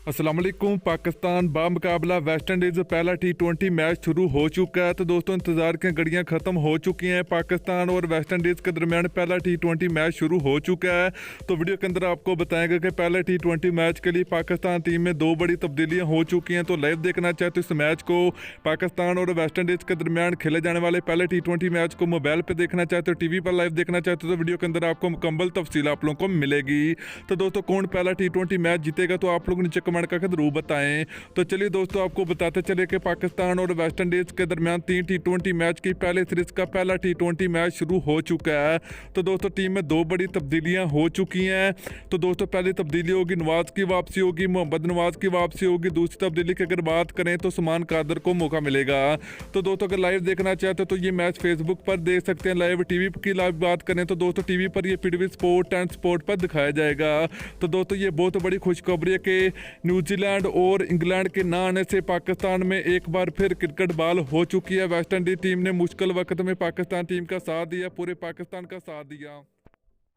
अस्सलाम वालेकुम। Pakistan बामुकाबला West Indies पहला T20 मैच शुरू हो चुका है। तो दोस्तों इंतज़ार की घड़ियां ख़त्म हो चुकी हैं। पाकिस्तान और वेस्ट इंडीज़ के दरमियान पहला T20 मैच शुरू हो चुका है। तो वीडियो के अंदर आपको बताएंगे कि पहले T20 मैच के लिए पाकिस्तान टीम में दो बड़ी तब्दीलियाँ हो चुकी हैं। तो लाइव देखना चाहते हो इस मैच को, पाकिस्तान और वेस्ट इंडीज़ के दरमियान खेले जाने वाले पहले T20 मैच को मोबाइल पर देखना चाहते हो, टीवी पर लाइव देखना चाहते हो, तो वीडियो के अंदर आपको मुकम्मल तफसील आप लोगों को मिलेगी। तो दोस्तों कौन पहला T20 मैच जीतेगा तो आप लोग नीचे कमेंट करके जरूर बताएं। तो चलिए दोस्तों आपको बताते चले कि पाकिस्तान और वेस्ट इंडीज के दरमियान 3 T20 मैच की पहले सीरीज का पहला T20 मैच शुरू हो चुका है। तो दोस्तों टीम में दो बड़ी तब्दीलियां हो चुकी हैं। तो दोस्तों पहली तब्दीली होगी नवाज की वापसी होगी, मोहम्मद नवाज की वापसी होगी। दूसरी तब्दीली की अगर बात करें तो सुमान कादर को मौका मिलेगा। तो दोस्तों अगर लाइव देखना चाहते हो तो ये मैच फेसबुक पर देख सकते हैं। लाइव टीवी की लाइव बात करें तो दोस्तों टीवी पर ये PTV स्पोर्ट एंड स्पोर्ट पर दिखाया जाएगा। तो दोस्तों ये बहुत बड़ी खुशखबरी है कि न्यूजीलैंड और इंग्लैंड के ना आने से पाकिस्तान में एक बार फिर क्रिकेट बॉल हो चुकी है। वेस्ट इंडीज टीम ने मुश्किल वक्त में पाकिस्तान टीम का साथ दिया, पूरे पाकिस्तान का साथ दिया।